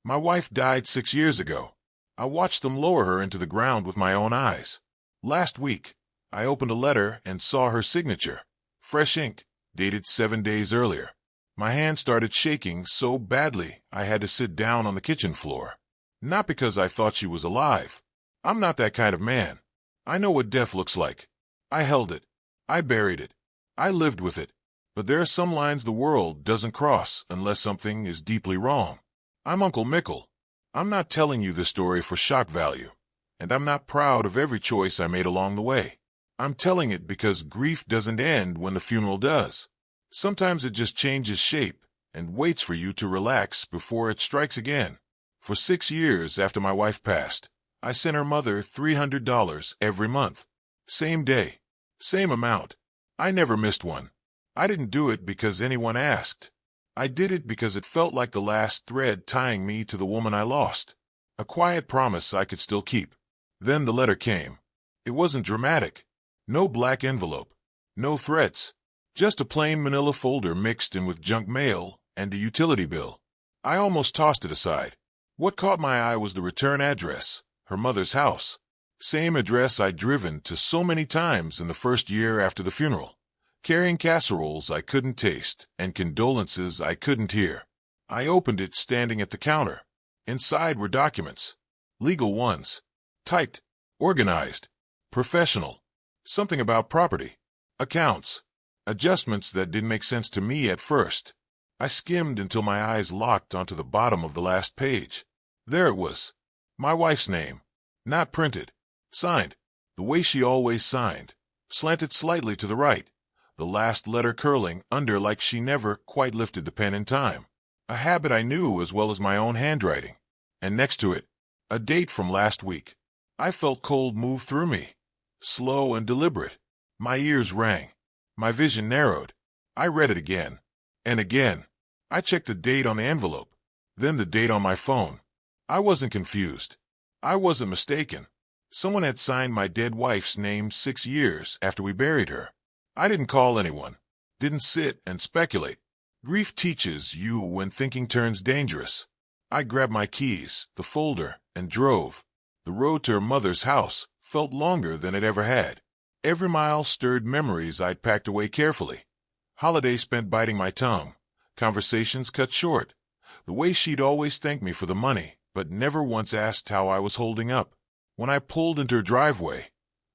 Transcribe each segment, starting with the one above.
My wife died 6 years ago. I watched them lower her into the ground with my own eyes. Last week, I opened a letter and saw her signature. Fresh ink, dated 7 days earlier. My hand started shaking so badly I had to sit down on the kitchen floor. Not because I thought she was alive. I'm not that kind of man. I know what death looks like. I held it. I buried it. I lived with it. But there are some lines the world doesn't cross unless something is deeply wrong. I'm Uncle Mickle. I'm not telling you this story for shock value, and I'm not proud of every choice I made along the way. I'm telling it because grief doesn't end when the funeral does. Sometimes it just changes shape and waits for you to relax before it strikes again. For 6 years after my wife passed, I sent her mother $300 every month. Same day, same amount. I never missed one. I didn't do it because anyone asked. I did it because it felt like the last thread tying me to the woman I lost. A quiet promise I could still keep. Then the letter came. It wasn't dramatic. No black envelope. No threats. Just a plain manila folder mixed in with junk mail and a utility bill. I almost tossed it aside. What caught my eye was the return address, her mother's house. Same address I'd driven to so many times in the first year after the funeral. Carrying casseroles I couldn't taste and condolences I couldn't hear. I opened it standing at the counter. Inside were documents. Legal ones. Typed. Organized. Professional. Something about property. Accounts. Adjustments that didn't make sense to me at first. I skimmed until my eyes locked onto the bottom of the last page. There it was. My wife's name. Not printed. Signed. The way she always signed. Slanted slightly to the right. The last letter curling under like she never quite lifted the pen in time. A habit I knew as well as my own handwriting. And next to it, a date from last week. I felt cold move through me. Slow and deliberate. My ears rang. My vision narrowed. I read it again. And again. I checked the date on the envelope. Then the date on my phone. I wasn't confused. I wasn't mistaken. Someone had signed my dead wife's name 6 years after we buried her. I didn't call anyone. Didn't sit and speculate. Grief teaches you when thinking turns dangerous. I grabbed my keys, the folder, and drove. The road to her mother's house felt longer than it ever had. Every mile stirred memories I'd packed away carefully. Holidays spent biting my tongue. Conversations cut short. The way she'd always thanked me for the money, but never once asked how I was holding up. When I pulled into her driveway,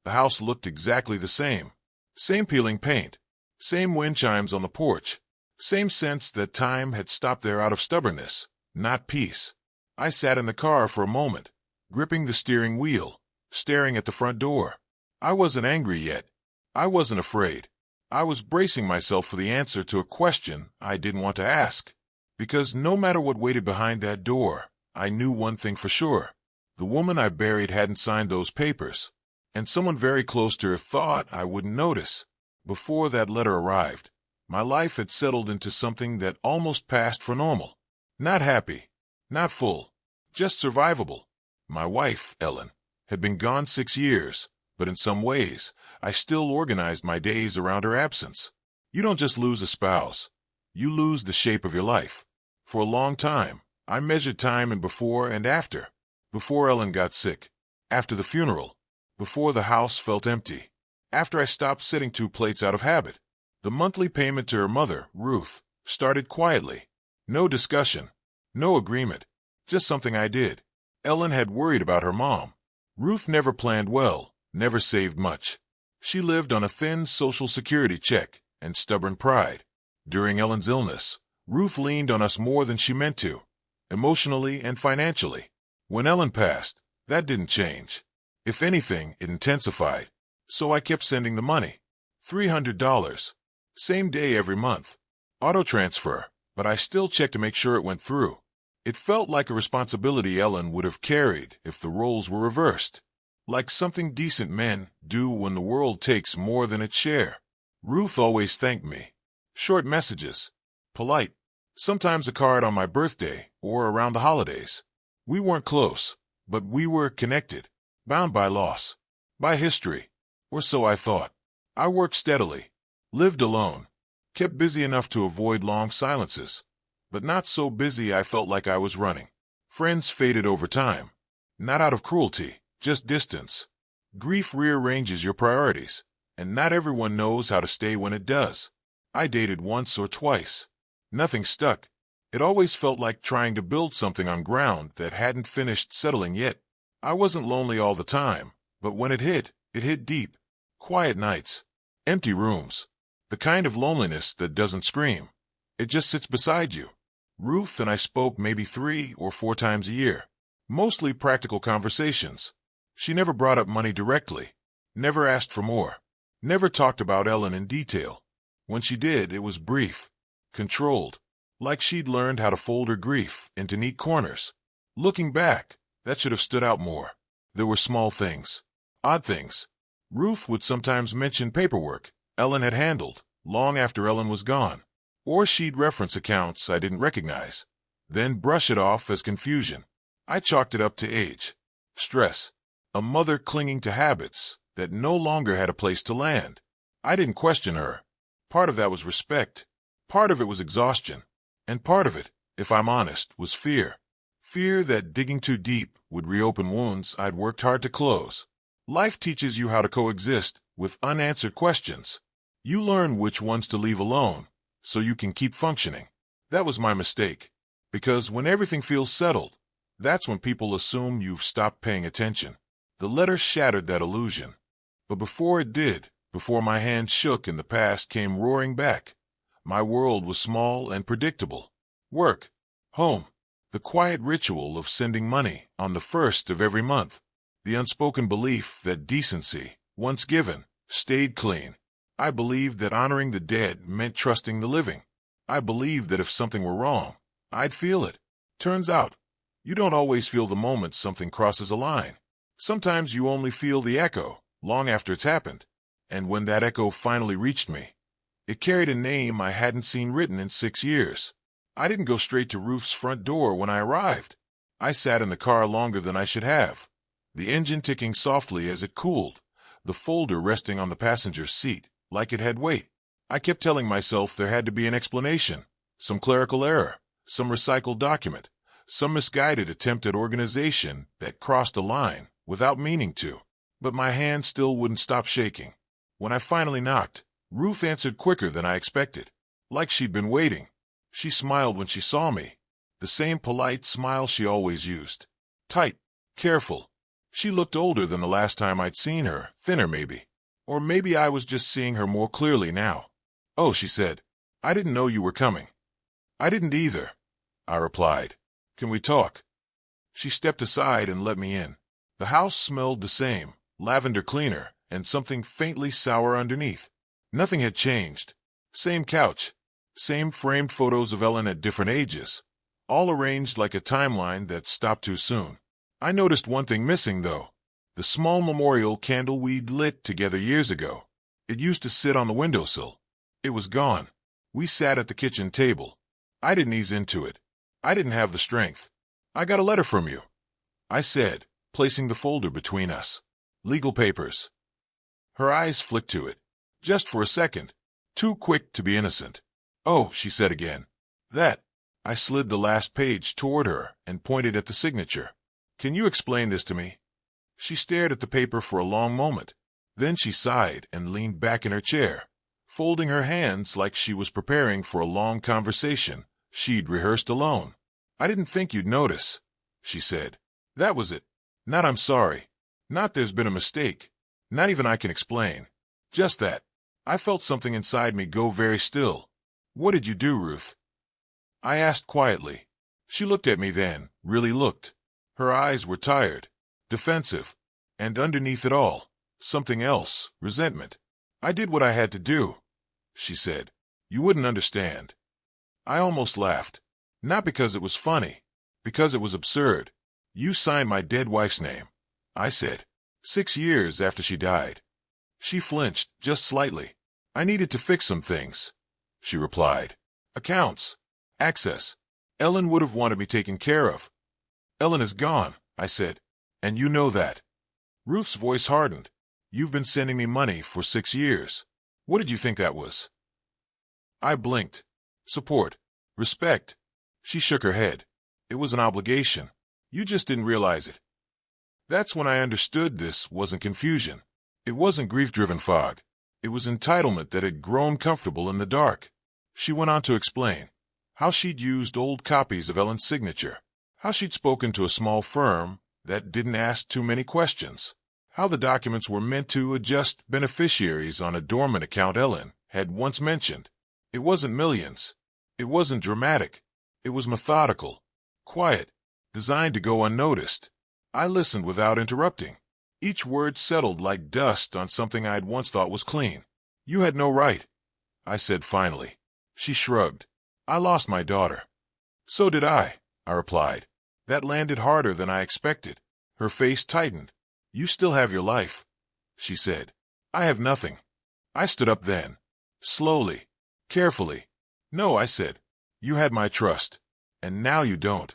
the house looked exactly the same. Same peeling paint. Same wind chimes on the porch. Same sense that time had stopped there out of stubbornness, not peace. I sat in the car for a moment, gripping the steering wheel, staring at the front door. I wasn't angry yet. I wasn't afraid. I was bracing myself for the answer to a question I didn't want to ask. Because no matter what waited behind that door, I knew one thing for sure. The woman I buried hadn't signed those papers. And someone very close to her thought I wouldn't notice. Before that letter arrived, my life had settled into something that almost passed for normal. Not happy, not full, just survivable. My wife, Ellen, had been gone 6 years, but in some ways, I still organized my days around her absence. You don't just lose a spouse. You lose the shape of your life. For a long time, I measured time in before and after. Before Ellen got sick, after the funeral, before the house felt empty, after I stopped sitting 2 plates out of habit. The monthly payment to her mother, Ruth, started quietly. No discussion, no agreement, just something I did. Ellen had worried about her mom. Ruth never planned well, never saved much. She lived on a thin Social Security check and stubborn pride. During Ellen's illness, Ruth leaned on us more than she meant to, emotionally and financially. When Ellen passed, that didn't change. If anything, it intensified. So I kept sending the money. $300. Same day every month. Auto transfer, but I still checked to make sure it went through. It felt like a responsibility Ellen would have carried if the roles were reversed. Like something decent men do when the world takes more than its share. Ruth always thanked me. Short messages. Polite. Sometimes a card on my birthday or around the holidays. We weren't close, but we were connected. Bound by loss, by history, or so I thought. I worked steadily, lived alone, kept busy enough to avoid long silences, but not so busy I felt like I was running. Friends faded over time. Not out of cruelty, just distance. Grief rearranges your priorities, and not everyone knows how to stay when it does. I dated once or twice. Nothing stuck. It always felt like trying to build something on ground that hadn't finished settling yet. I wasn't lonely all the time, but when it hit deep. Quiet nights. Empty rooms. The kind of loneliness that doesn't scream. It just sits beside you. Ruth and I spoke maybe 3 or 4 times a year. Mostly practical conversations. She never brought up money directly. Never asked for more. Never talked about Ellen in detail. When she did, it was brief. Controlled. Like she'd learned how to fold her grief into neat corners. Looking back, that should have stood out more. There were small things. Odd things. Ruth would sometimes mention paperwork Ellen had handled, long after Ellen was gone. Or she'd reference accounts I didn't recognize, then brush it off as confusion. I chalked it up to age. Stress. A mother clinging to habits that no longer had a place to land. I didn't question her. Part of that was respect. Part of it was exhaustion. And part of it, if I'm honest, was fear. Fear that digging too deep would reopen wounds I'd worked hard to close. Life teaches you how to coexist with unanswered questions. You learn which ones to leave alone, so you can keep functioning. That was my mistake. Because when everything feels settled, that's when people assume you've stopped paying attention. The letter shattered that illusion. But before it did, before my hand shook and the past came roaring back, my world was small and predictable. Work. Home. The quiet ritual of sending money on the 1st of every month. The unspoken belief that decency, once given, stayed clean. I believed that honoring the dead meant trusting the living. I believed that if something were wrong, I'd feel it. Turns out, you don't always feel the moment something crosses a line. Sometimes you only feel the echo, long after it's happened. And when that echo finally reached me, it carried a name I hadn't seen written in 6 years. I didn't go straight to Ruth's front door when I arrived. I sat in the car longer than I should have, the engine ticking softly as it cooled, the folder resting on the passenger's seat, like it had weight. I kept telling myself there had to be an explanation, some clerical error, some recycled document, some misguided attempt at organization that crossed a line without meaning to. But my hand still wouldn't stop shaking. When I finally knocked, Ruth answered quicker than I expected, like she'd been waiting. She smiled when she saw me, the same polite smile she always used. Tight, careful. She looked older than the last time I'd seen her, thinner maybe. Or maybe I was just seeing her more clearly now. "Oh," she said, "I didn't know you were coming." "I didn't either," I replied. "Can we talk?" She stepped aside and let me in. The house smelled the same, lavender cleaner, and something faintly sour underneath. Nothing had changed. Same couch. Same framed photos of Ellen at different ages, all arranged like a timeline that stopped too soon. I noticed one thing missing, though. The small memorial candle we'd lit together years ago. It used to sit on the windowsill. It was gone. We sat at the kitchen table. I didn't ease into it. I didn't have the strength. "I got a letter from you," I said, placing the folder between us. "Legal papers." Her eyes flicked to it. Just for a second. Too quick to be innocent. "Oh," she said again. "That." I slid the last page toward her and pointed at the signature. "Can you explain this to me?" She stared at the paper for a long moment. Then she sighed and leaned back in her chair, folding her hands like she was preparing for a long conversation she'd rehearsed alone. "I didn't think you'd notice," she said. "That was it. Not I'm sorry. Not there's been a mistake. Not even I can explain. Just that. I felt something inside me go very still." "What did you do, Ruth?" I asked quietly. She looked at me then, really looked. Her eyes were tired, defensive, and underneath it all, something else, resentment. "I did what I had to do," she said. "You wouldn't understand." I almost laughed. Not because it was funny, because it was absurd. "You signed my dead wife's name," I said, 6 years after she died. She flinched, just slightly. "I needed to fix some things," she replied. "Accounts. Access. Ellen would have wanted me taken care of." "Ellen is gone," I said. "And you know that." Ruth's voice hardened. "You've been sending me money for 6 years. What did you think that was?" I blinked. Support. Respect. She shook her head. "It was an obligation." You just didn't realize it. That's when I understood this wasn't confusion. It wasn't grief-driven fog. It was entitlement that had grown comfortable in the dark. She went on to explain how she'd used old copies of Ellen's signature, how she'd spoken to a small firm that didn't ask too many questions, how the documents were meant to adjust beneficiaries on a dormant account Ellen had once mentioned. It wasn't millions. It wasn't dramatic. It was methodical, quiet, designed to go unnoticed. I listened without interrupting. Each word settled like dust on something I'd once thought was clean. You had no right, I said finally. She shrugged. I lost my daughter. So did I replied. That landed harder than I expected. Her face tightened. You still have your life, she said. I have nothing. I stood up then. Slowly. Carefully. No, I said. You had my trust. And now you don't.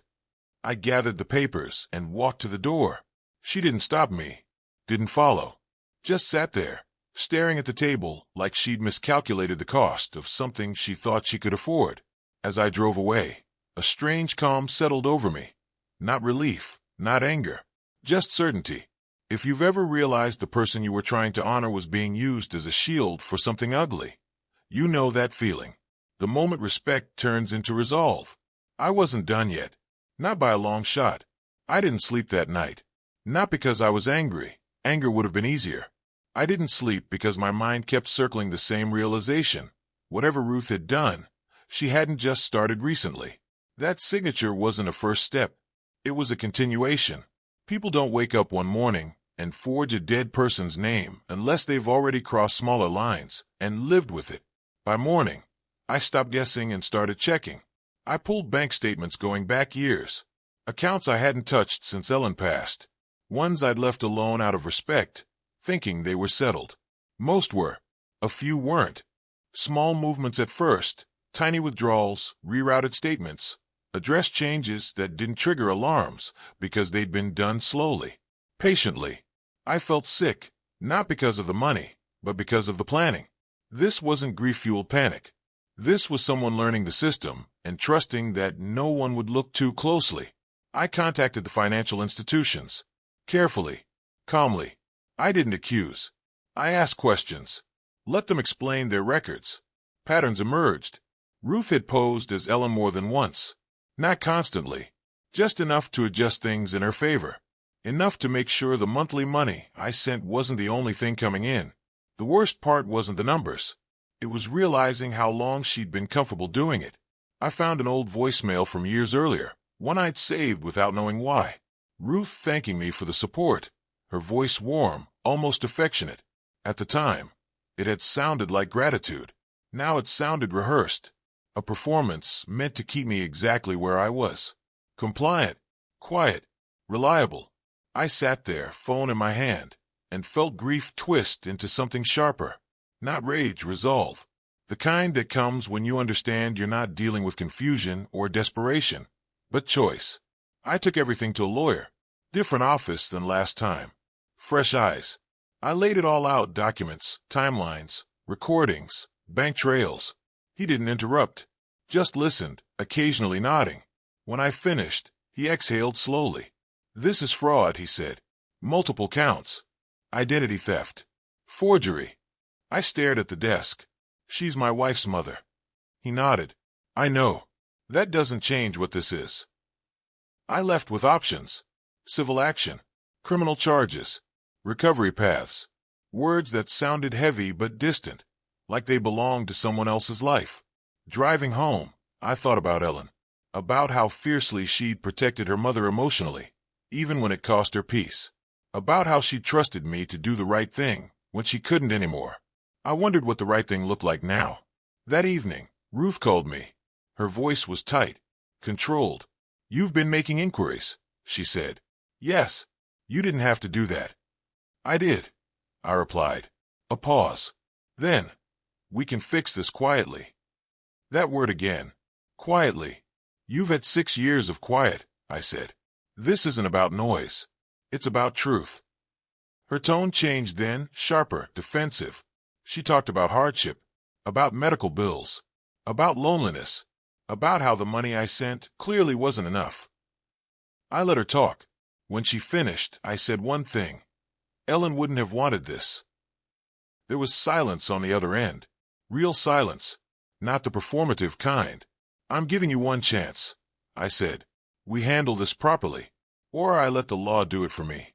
I gathered the papers and walked to the door. She didn't stop me. Didn't follow. Just sat there, staring at the table like she'd miscalculated the cost of something she thought she could afford. As I drove away, a strange calm settled over me. Not relief, not anger, just certainty. If you've ever realized the person you were trying to honor was being used as a shield for something ugly, you know that feeling. The moment respect turns into resolve. I wasn't done yet. Not by a long shot. I didn't sleep that night. Not because I was angry. Anger would have been easier. I didn't sleep because my mind kept circling the same realization. Whatever Ruth had done, she hadn't just started recently. That signature wasn't a first step. It was a continuation. People don't wake up one morning and forge a dead person's name unless they've already crossed smaller lines and lived with it. By morning, I stopped guessing and started checking. I pulled bank statements going back years. Accounts I hadn't touched since Ellen passed. Ones I'd left alone out of respect, thinking they were settled. Most were. A few weren't. Small movements at first, tiny withdrawals, rerouted statements, address changes that didn't trigger alarms because they'd been done slowly, patiently. I felt sick, not because of the money, but because of the planning. This wasn't grief-fueled panic. This was someone learning the system and trusting that no one would look too closely. I contacted the financial institutions. Carefully, calmly. I didn't accuse. I asked questions. Let them explain their records. Patterns emerged. Ruth had posed as Ellen more than once. Not constantly. Just enough to adjust things in her favor. Enough to make sure the monthly money I sent wasn't the only thing coming in. The worst part wasn't the numbers. It was realizing how long she'd been comfortable doing it. I found an old voicemail from years earlier, one I'd saved without knowing why. Ruth thanking me for the support, her voice warm, almost affectionate. At the time, it had sounded like gratitude. Now it sounded rehearsed. A performance meant to keep me exactly where I was. Compliant, quiet, reliable. I sat there, phone in my hand, and felt grief twist into something sharper. Not rage, resolve. The kind that comes when you understand you're not dealing with confusion or desperation, but choice. I took everything to a lawyer. Different office than last time. Fresh eyes. I laid it all out, documents, timelines, recordings, bank trails. He didn't interrupt. Just listened, occasionally nodding. When I finished, he exhaled slowly. This is fraud, he said. Multiple counts. Identity theft. Forgery. I stared at the desk. She's my wife's mother. He nodded. I know. That doesn't change what this is. I left with options. Civil action. Criminal charges. Recovery paths. Words that sounded heavy but distant, like they belonged to someone else's life. Driving home, I thought about Ellen. About how fiercely she'd protected her mother emotionally, even when it cost her peace. About how she trusted me to do the right thing when she couldn't anymore. I wondered what the right thing looked like now. That evening, Ruth called me. Her voice was tight, controlled. You've been making inquiries, she said. Yes. You didn't have to do that. I did, I replied. A pause. Then, we can fix this quietly. That word again. Quietly. You've had 6 years of quiet, I said. This isn't about noise. It's about truth. Her tone changed then, sharper, defensive. She talked about hardship, about medical bills, about loneliness, about how the money I sent clearly wasn't enough. I let her talk. When she finished, I said one thing. Ellen wouldn't have wanted this. There was silence on the other end. Real silence. Not the performative kind. I'm giving you one chance, I said. We handle this properly, or I let the law do it for me.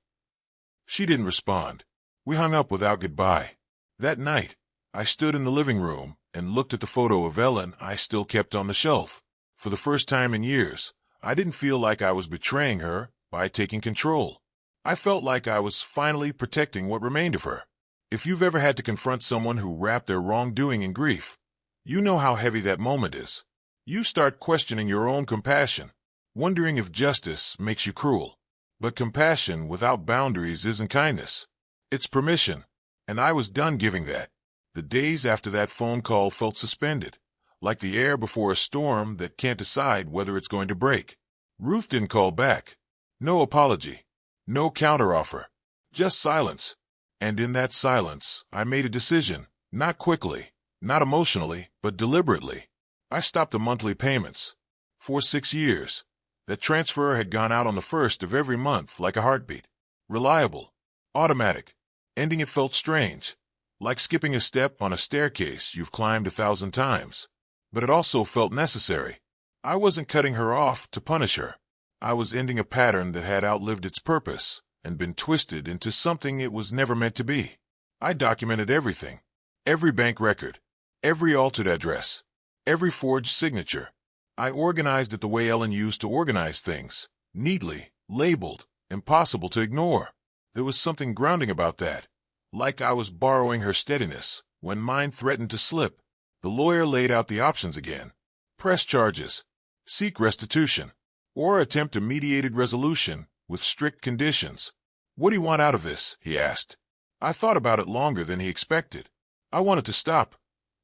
She didn't respond. We hung up without goodbye. That night, I stood in the living room and looked at the photo of Ellen I still kept on the shelf. For the first time in years, I didn't feel like I was betraying her by taking control. I felt like I was finally protecting what remained of her. If you've ever had to confront someone who wrapped their wrongdoing in grief, you know how heavy that moment is. You start questioning your own compassion, wondering if justice makes you cruel. But compassion without boundaries isn't kindness. It's permission, and I was done giving that. The days after that phone call felt suspended, like the air before a storm that can't decide whether it's going to break. Ruth didn't call back. No apology. No counteroffer. Just silence. And in that silence, I made a decision, not quickly, not emotionally, but deliberately. I stopped the monthly payments. For 6 years, that transfer had gone out on the first of every month like a heartbeat. Reliable. Automatic. Ending it felt strange. Like skipping a step on a staircase you've climbed 1,000 times. But it also felt necessary. I wasn't cutting her off to punish her. I was ending a pattern that had outlived its purpose and been twisted into something it was never meant to be. I documented everything. Every bank record. Every altered address. Every forged signature. I organized it the way Ellen used to organize things. Neatly, labeled, impossible to ignore. There was something grounding about that. Like I was borrowing her steadiness when mine threatened to slip. The lawyer laid out the options again. Press charges. Seek restitution. Or attempt a mediated resolution with strict conditions. What do you want out of this? He asked. I thought about it longer than he expected. I wanted to stop,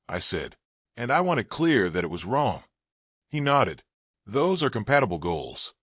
I said, and I wanted clear that it was wrong. He nodded. Those are compatible goals.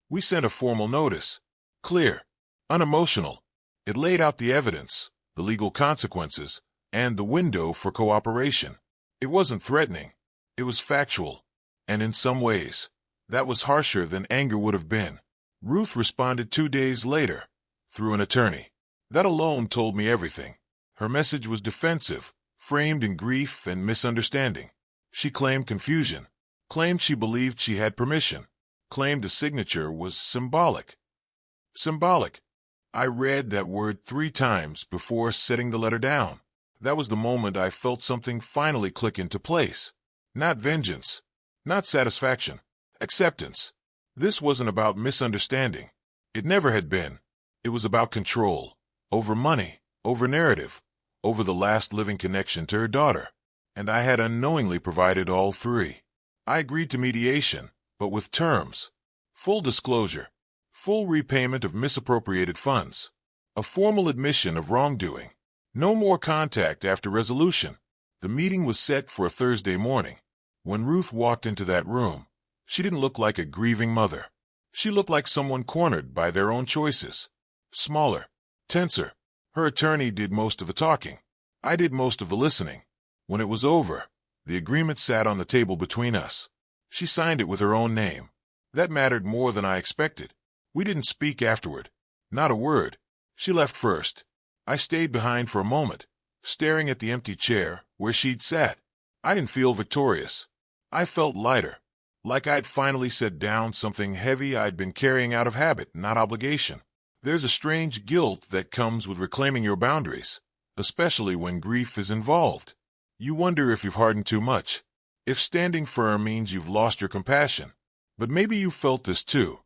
We sent a formal notice. Clear. Unemotional. It laid out the evidence, the legal consequences, and the window for cooperation. It wasn't threatening. It was factual. And in some ways, that was harsher than anger would have been. Ruth responded 2 days later, through an attorney. That alone told me everything. Her message was defensive, framed in grief and misunderstanding. She claimed confusion, claimed she believed she had permission, claimed the signature was symbolic. Symbolic. I read that word 3 times before setting the letter down. That was the moment I felt something finally click into place. Not vengeance, not satisfaction, acceptance. This wasn't about misunderstanding. It never had been. It was about control. Over money, over narrative, over the last living connection to her daughter. And I had unknowingly provided all 3. I agreed to mediation, but with terms. Full disclosure. Full repayment of misappropriated funds. A formal admission of wrongdoing. No more contact after resolution. The meeting was set for a Thursday morning. When Ruth walked into that room, she didn't look like a grieving mother. She looked like someone cornered by their own choices. Smaller, tenser. Her attorney did most of the talking. I did most of the listening. When it was over, the agreement sat on the table between us. She signed it with her own name. That mattered more than I expected. We didn't speak afterward. Not a word. She left first. I stayed behind for a moment, staring at the empty chair where she'd sat. I didn't feel victorious. I felt lighter. Like I'd finally set down something heavy I'd been carrying out of habit, not obligation. There's a strange guilt that comes with reclaiming your boundaries, especially when grief is involved. You wonder if you've hardened too much, if standing firm means you've lost your compassion. But maybe you felt this too.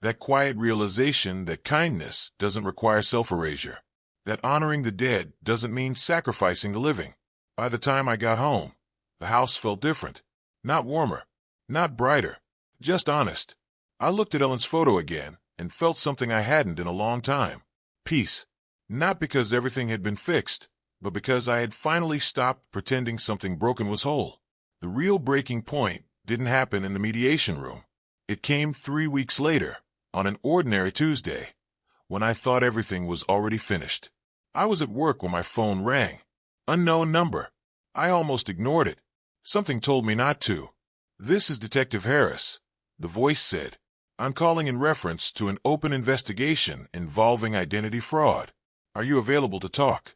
That quiet realization that kindness doesn't require self-erasure, that honoring the dead doesn't mean sacrificing the living. By the time I got home, the house felt different. Not warmer. Not brighter, just honest. I looked at Ellen's photo again and felt something I hadn't in a long time. Peace. Not because everything had been fixed, but because I had finally stopped pretending something broken was whole. The real breaking point didn't happen in the mediation room. It came 3 weeks later, on an ordinary Tuesday, when I thought everything was already finished. I was at work when my phone rang. Unknown number. I almost ignored it. Something told me not to. This is Detective Harris, the voice said. I'm calling in reference to an open investigation involving identity fraud. Are you available to talk?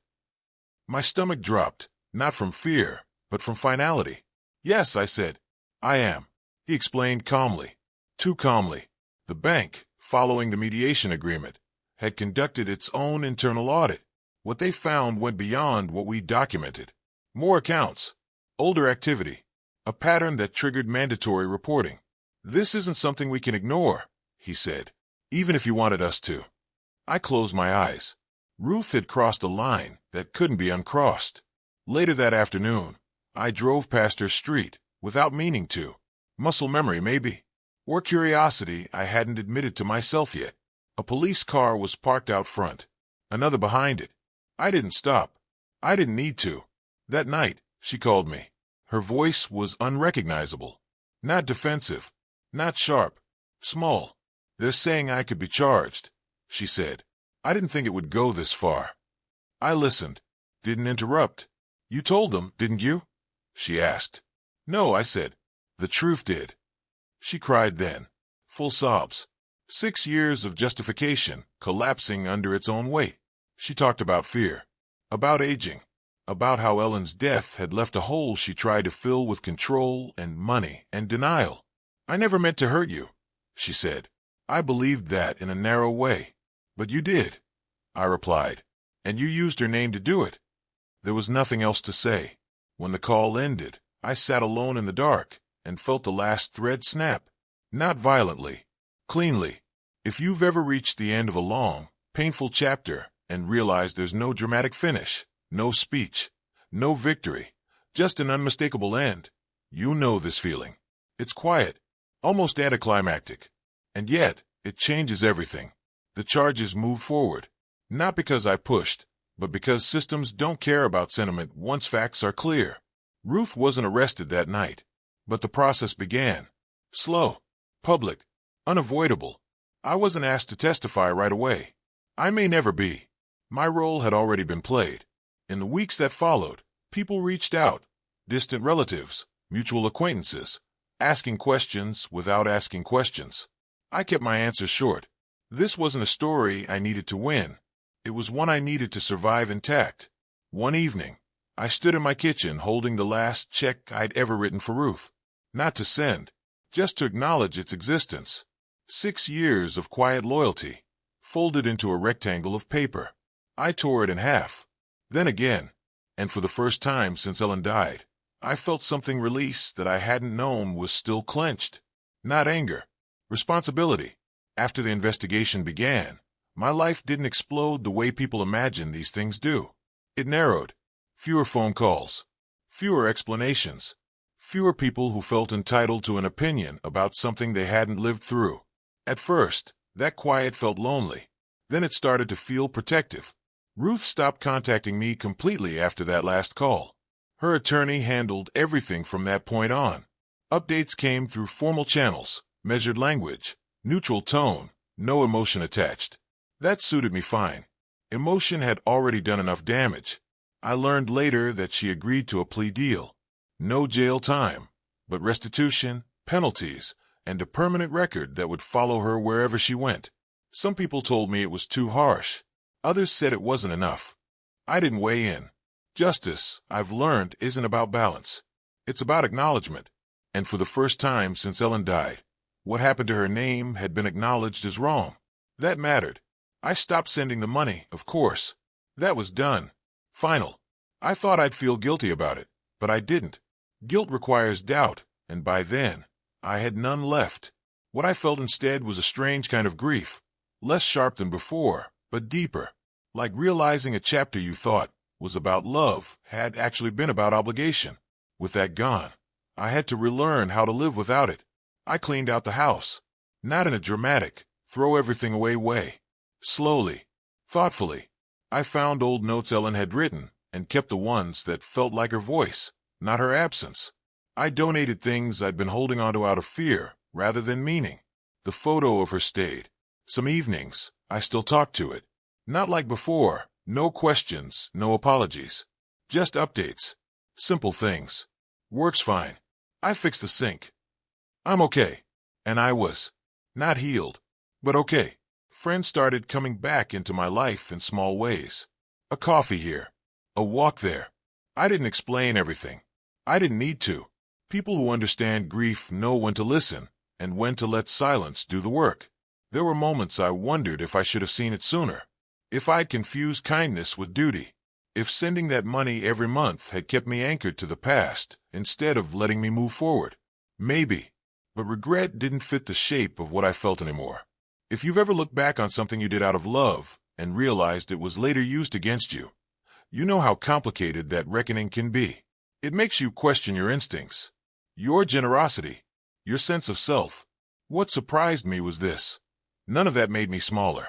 My stomach dropped, not from fear, but from finality. Yes, I said. I am. He explained calmly. Too calmly. The bank, following the mediation agreement, had conducted its own internal audit. What they found went beyond what we documented. More accounts. Older activity. A pattern that triggered mandatory reporting. This isn't something we can ignore, he said, even if you wanted us to. I closed my eyes. Ruth had crossed a line that couldn't be uncrossed. Later that afternoon, I drove past her street without meaning to. Muscle memory, maybe. Or curiosity I hadn't admitted to myself yet. A police car was parked out front, another behind it. I didn't stop. I didn't need to. That night, she called me. Her voice was unrecognizable. Not defensive. Not sharp. Small. They're saying I could be charged, she said. I didn't think it would go this far. I listened. Didn't interrupt. You told them, didn't you? She asked. No, I said. The truth did. She cried then. Full sobs. 6 years of justification collapsing under its own weight. She talked about fear. About aging. About how Ellen's death had left a hole she tried to fill with control and money and denial. I never meant to hurt you, she said. I believed that in a narrow way. But you did, I replied. And you used her name to do it. There was nothing else to say. When the call ended, I sat alone in the dark and felt the last thread snap. Not violently. Cleanly. If you've ever reached the end of a long, painful chapter and realized there's no dramatic finish, no speech, no victory, just an unmistakable end, you know this feeling. It's quiet, almost anticlimactic, and yet it changes everything. The charges move forward, not because I pushed, but because systems don't care about sentiment once facts are clear. Ruth wasn't arrested that night, but the process began. Slow, public, unavoidable. I wasn't asked to testify right away. I may never be. My role had already been played. In the weeks that followed, people reached out, distant relatives, mutual acquaintances, asking questions without asking questions. I kept my answers short. This wasn't a story I needed to win. It was one I needed to survive intact. One evening, I stood in my kitchen holding the last check I'd ever written for Ruth. Not to send, just to acknowledge its existence. 6 years of quiet loyalty, folded into a rectangle of paper. I tore it in half. Then again, and for the first time since Ellen died, I felt something release that I hadn't known was still clenched. Not anger. Responsibility. After the investigation began, my life didn't explode the way people imagine these things do. It narrowed. Fewer phone calls. Fewer explanations. Fewer people who felt entitled to an opinion about something they hadn't lived through. At first, that quiet felt lonely. Then it started to feel protective. Ruth stopped contacting me completely after that last call. Her attorney handled everything from that point on. Updates came through formal channels, measured language, neutral tone, no emotion attached. That suited me fine. Emotion had already done enough damage. I learned later that she agreed to a plea deal. No jail time, but restitution, penalties, and a permanent record that would follow her wherever she went. Some people told me it was too harsh. Others said it wasn't enough. I didn't weigh in. Justice, I've learned, isn't about balance. It's about acknowledgement. And for the first time since Ellen died, what happened to her name had been acknowledged as wrong. That mattered. I stopped sending the money, of course. That was done. Final. I thought I'd feel guilty about it, but I didn't. Guilt requires doubt, and by then, I had none left. What I felt instead was a strange kind of grief. Less sharp than before, but deeper. Like realizing a chapter you thought was about love had actually been about obligation. With that gone, I had to relearn how to live without it. I cleaned out the house. Not in a dramatic, throw everything away way. Slowly, thoughtfully. I found old notes Ellen had written and kept the ones that felt like her voice, not her absence. I donated things I'd been holding onto out of fear rather than meaning. The photo of her stayed. Some evenings, I still talked to it. Not like before, no questions, no apologies. Just updates. Simple things. Works fine. I fixed the sink. I'm okay. And I was. Not healed, but okay. Friends started coming back into my life in small ways. A coffee here, a walk there. I didn't explain everything. I didn't need to. People who understand grief know when to listen and when to let silence do the work. There were moments I wondered if I should have seen it sooner. If I'd confused kindness with duty. If sending that money every month had kept me anchored to the past instead of letting me move forward. Maybe. But regret didn't fit the shape of what I felt anymore. If you've ever looked back on something you did out of love and realized it was later used against you, you know how complicated that reckoning can be. It makes you question your instincts, your generosity, your sense of self. What surprised me was this. None of that made me smaller.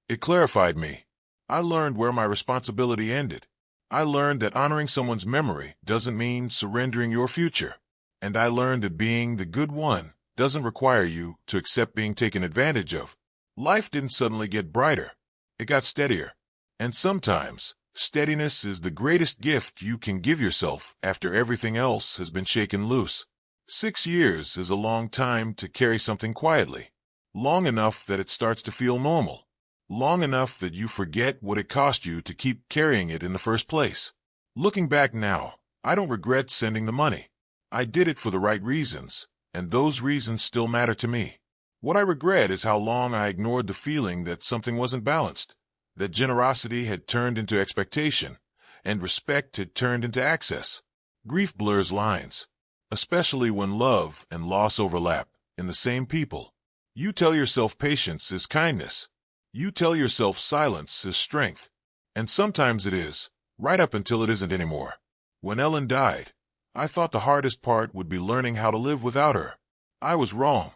It clarified me. I learned where my responsibility ended. I learned that honoring someone's memory doesn't mean surrendering your future. And I learned that being the good one doesn't require you to accept being taken advantage of. Life didn't suddenly get brighter. It got steadier. And sometimes, steadiness is the greatest gift you can give yourself after everything else has been shaken loose. 6 years is a long time to carry something quietly. Long enough that it starts to feel normal. Long enough that you forget what it cost you to keep carrying it in the first place. Looking back now, I don't regret sending the money. I did it for the right reasons, and those reasons still matter to me. What I regret is how long I ignored the feeling that something wasn't balanced, that generosity had turned into expectation, and respect had turned into access. Grief blurs lines, especially when love and loss overlap in the same people. You tell yourself patience is kindness. You tell yourself silence is strength. And sometimes it is, right up until it isn't anymore. When Ellen died, I thought the hardest part would be learning how to live without her. I was wrong.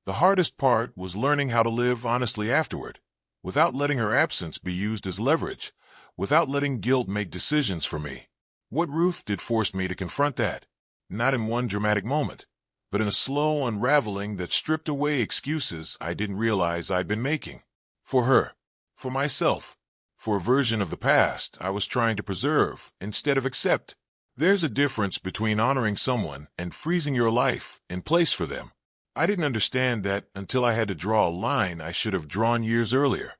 The hardest part was learning how to live honestly afterward, without letting her absence be used as leverage, without letting guilt make decisions for me. What Ruth did forced me to confront that, not in one dramatic moment, but in a slow unraveling that stripped away excuses I didn't realize I'd been making. For her, for myself, for a version of the past I was trying to preserve instead of accept. There's a difference between honoring someone and freezing your life in place for them. I didn't understand that until I had to draw a line I should have drawn years earlier.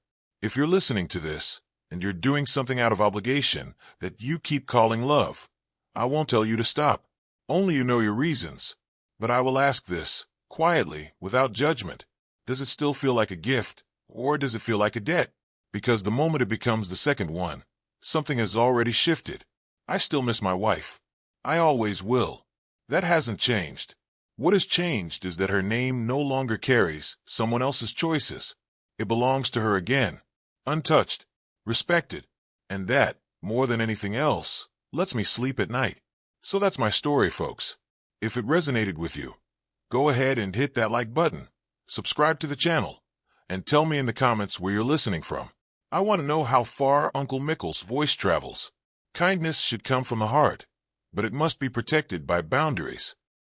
If you're listening to this, and you're doing something out of obligation that you keep calling love, I won't tell you to stop. Only you know your reasons. But I will ask this, quietly, without judgment. Does it still feel like a gift, or does it feel like a debt? Because the moment it becomes the second one, something has already shifted. I still miss my wife. I always will. That hasn't changed. What has changed is that her name no longer carries someone else's choices. It belongs to her again, untouched, respected, and that, more than anything else, lets me sleep at night. So that's my story, folks. If it resonated with you, go ahead and hit that like button, subscribe to the channel, and tell me in the comments where you're listening from. I want to know how far Uncle Mickle's voice travels. Kindness should come from the heart, but it must be protected by boundaries.